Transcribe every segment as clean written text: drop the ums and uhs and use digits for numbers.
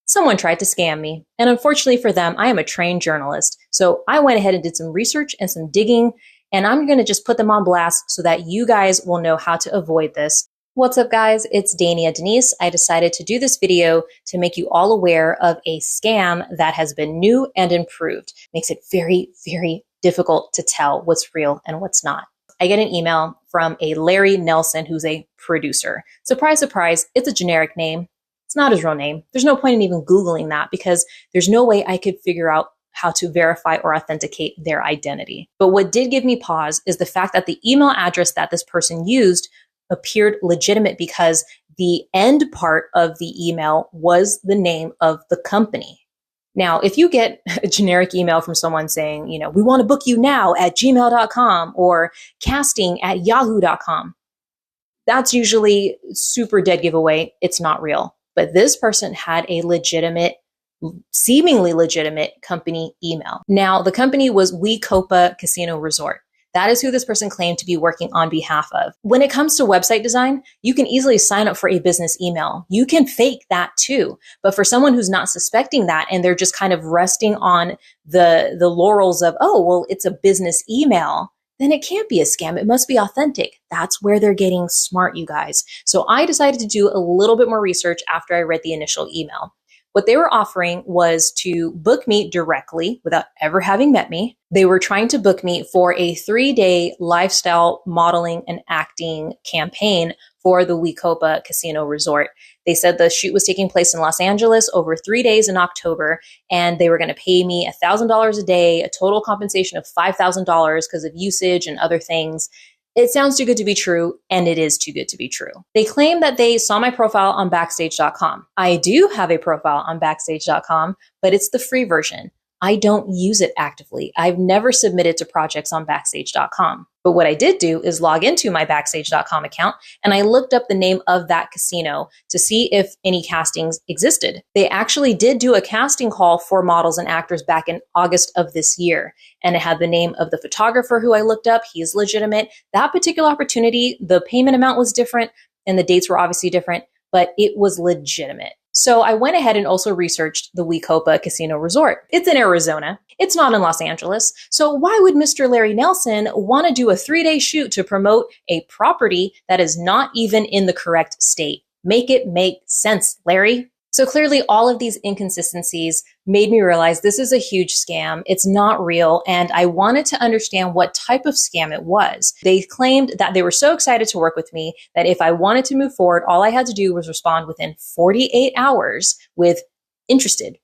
Someone tried to scam me. And unfortunately for them, I am a trained journalist. So I went ahead and did some research and some digging, and I'm going to just put them on blast so that you guys will know how to avoid this. What's up, guys? It's Dania Denise. I decided to do this video to make you all aware of a scam that has been new and improved. Makes it very, very difficult to tell what's real and what's not. I get an email from a Larry Nelson, who's a producer. Surprise, surprise, it's a generic name. It's not his real name. There's no point in even Googling that because there's no way I could figure out how to verify or authenticate their identity. But what did give me pause is the fact that the email address that this person used appeared legitimate because the end part of the email was the name of the company. Now, if you get a generic email from someone saying, we want to book you now at gmail.com or casting at yahoo.com, that's usually super dead giveaway. It's not real. But this person had a legitimate, seemingly legitimate company email. Now, the company was Wecopa Casino Resort. That is who this person claimed to be working on behalf of. When it comes to website design, you can easily sign up for a business email. You can fake that too. But for someone who's not suspecting that and they're just kind of resting on the laurels of, oh, well, it's a business email, then it can't be a scam. It must be authentic. That's where they're getting smart, you guys. So I decided to do a little bit more research after I read the initial email. What they were offering was to book me directly without ever having met me. They were trying to book me for a 3-day lifestyle modeling and acting campaign for the Wecopa Casino Resort. They said the shoot was taking place in Los Angeles over 3 days in October, and they were going to pay me $1,000 a day, a total compensation of $5,000 because of usage and other things. It sounds too good to be true, and it is too good to be true. They claim that they saw my profile on Backstage.com. I do have a profile on Backstage.com, but it's the free version. I don't use it actively. I've never submitted to projects on Backstage.com. But what I did do is log into my Backstage.com account, and I looked up the name of that casino to see if any castings existed. They actually did do a casting call for models and actors back in August of this year, and it had the name of the photographer who I looked up. He is legitimate. That particular opportunity, the payment amount was different, and the dates were obviously different, but it was legitimate. So I went ahead and also researched the Wecopa Casino Resort. It's in Arizona. It's not in Los Angeles. So why would Mr. Larry Nelson want to do a 3-day shoot to promote a property that is not even in the correct state? Make it make sense, Larry. So clearly all of these inconsistencies made me realize this is a huge scam. It's not real. And I wanted to understand what type of scam it was. They claimed that they were so excited to work with me that if I wanted to move forward, all I had to do was respond within 48 hours with interested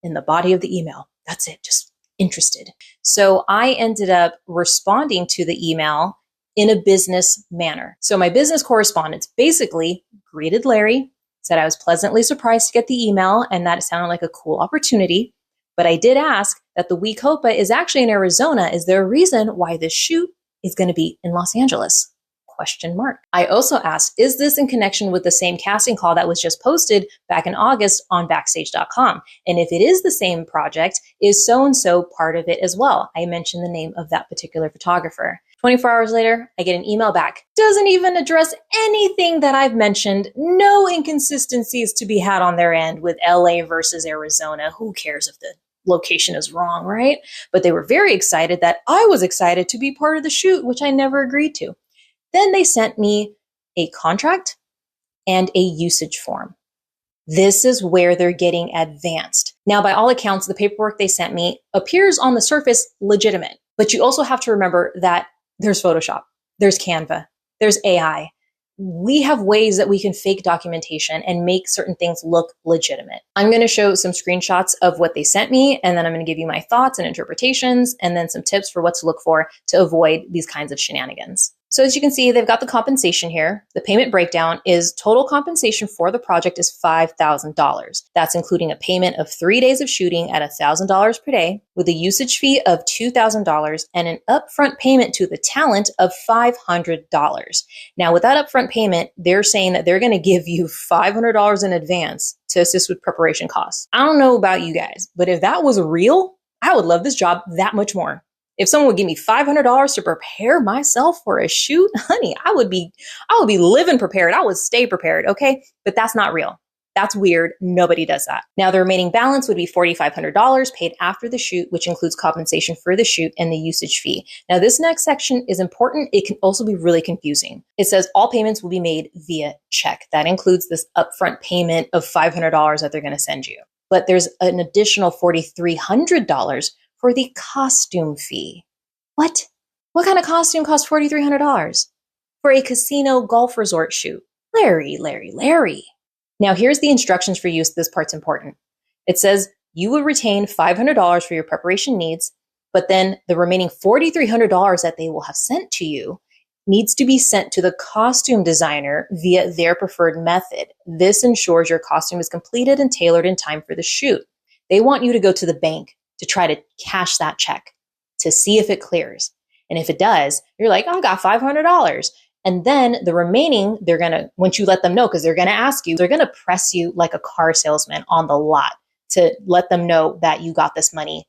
in the body of the email. That's it, just interested. So I ended up responding to the email in a business manner. So my business correspondence basically greeted Larry, said I was pleasantly surprised to get the email and that it sounded like a cool opportunity. But I did ask that the Wecopa is actually in Arizona. Is there a reason why this shoot is going to be in Los Angeles? ? I also asked, is this in connection with the same casting call that was just posted back in August on Backstage.com? And if it is the same project, is so-and-so part of it as well? I mentioned the name of that particular photographer. 24 hours later, I get an email back. Doesn't even address anything that I've mentioned. No inconsistencies to be had on their end with LA versus Arizona. Who cares if the location is wrong, right? But they were very excited that I was excited to be part of the shoot, which I never agreed to. Then they sent me a contract and a usage form. This is where they're getting advanced. Now, by all accounts, the paperwork they sent me appears on the surface legitimate, but you also have to remember that there's Photoshop, there's Canva, there's AI. We have ways that we can fake documentation and make certain things look legitimate. I'm going to show some screenshots of what they sent me, and then I'm going to give you my thoughts and interpretations, and then some tips for what to look for to avoid these kinds of shenanigans. So as you can see, they've got the compensation here. The payment breakdown is total compensation for the project is $5,000. That's including a payment of 3 days of shooting at $1,000 per day with a usage fee of $2,000 and an upfront payment to the talent of $500. Now, with that upfront payment, they're saying that they're going to give you $500 in advance to assist with preparation costs. I don't know about you guys, but if that was real, I would love this job that much more. If someone would give me $500 to prepare myself for a shoot, honey, I would be living prepared. I would stay prepared. Okay. But that's not real. That's weird. Nobody does that. Now, the remaining balance would be $4,500 paid after the shoot, which includes compensation for the shoot and the usage fee. Now, this next section is important. It can also be really confusing. It says all payments will be made via check. That includes this upfront payment of $500 that they're going to send you. But there's an additional $4,300 for the costume fee. What? What kind of costume costs $4,300? For a casino golf resort shoot? Larry. Now, here's the instructions for use. This part's important. It says you will retain $500 for your preparation needs, but then the remaining $4,300 that they will have sent to you needs to be sent to the costume designer via their preferred method. This ensures your costume is completed and tailored in time for the shoot. They want you to go to the bank to try to cash that check to see if it clears. And if it does, you're like, oh, I got $500. And then the remaining, they're going to, once you let them know, because they're going to ask you, they're going to press you like a car salesman on the lot to let them know that you got this money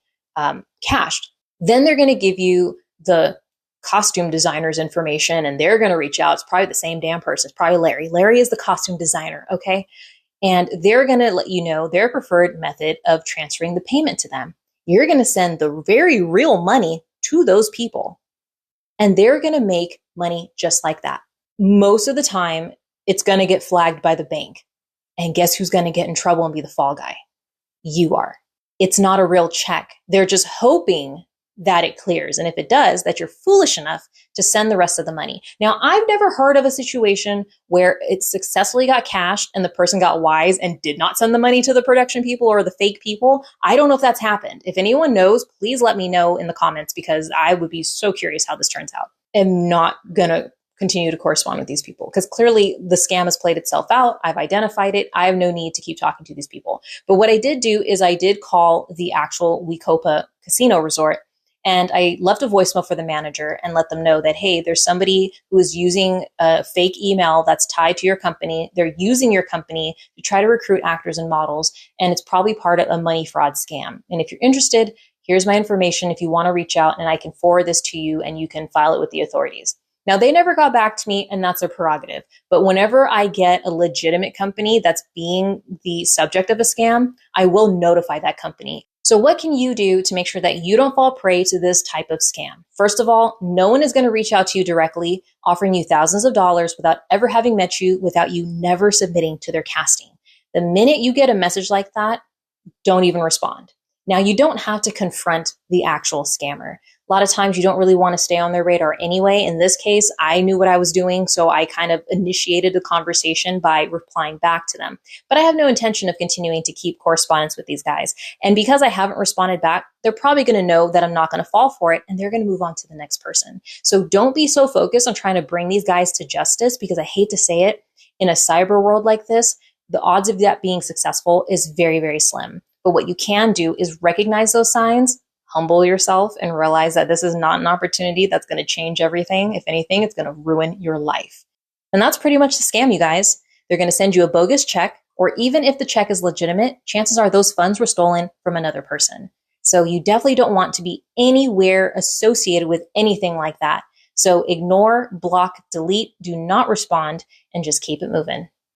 cashed. Then they're going to give you the costume designer's information and they're going to reach out. It's probably the same damn person. It's probably Larry. Larry is the costume designer. Okay. And they're going to let you know their preferred method of transferring the payment to them. You're going to send the very real money to those people. And they're going to make money just like that. Most of the time, it's going to get flagged by the bank. And guess who's going to get in trouble and be the fall guy? You are. It's not a real check. They're just hoping that it clears. And if it does, that you're foolish enough to send the rest of the money. Now, I've never heard of a situation where it successfully got cashed and the person got wise and did not send the money to the production people or the fake people. I don't know if that's happened. If anyone knows, please let me know in the comments because I would be so curious how this turns out. I'm not going to continue to correspond with these people because clearly the scam has played itself out. I've identified it. I have no need to keep talking to these people. But what I did do is I did call the actual Wecopa Casino Resort. And I left a voicemail for the manager and let them know that, hey, there's somebody who is using a fake email that's tied to your company. They're using your company to try to recruit actors and models. And it's probably part of a money fraud scam. And if you're interested, here's my information if you want to reach out and I can forward this to you and you can file it with the authorities. Now, they never got back to me and that's their prerogative. But whenever I get a legitimate company that's being the subject of a scam, I will notify that company. So what can you do to make sure that you don't fall prey to this type of scam? First of all, no one is going to reach out to you directly, offering you thousands of dollars without ever having met you, without you never submitting to their casting. The minute you get a message like that, don't even respond. Now, you don't have to confront the actual scammer. A lot of times you don't really want to stay on their radar anyway. In this case, I knew what I was doing, so I kind of initiated the conversation by replying back to them. But I have no intention of continuing to keep correspondence with these guys. And because I haven't responded back, they're probably going to know that I'm not going to fall for it, and they're going to move on to the next person. So don't be so focused on trying to bring these guys to justice, because I hate to say it, in a cyber world like this, the odds of that being successful is very, very slim. But what you can do is recognize those signs, humble yourself, and realize that this is not an opportunity that's going to change everything. If anything, it's going to ruin your life. And that's pretty much the scam, you guys. They're going to send you a bogus check, or even if the check is legitimate, chances are those funds were stolen from another person. So you definitely don't want to be anywhere associated with anything like that. So ignore, block, delete, do not respond, and just keep it moving.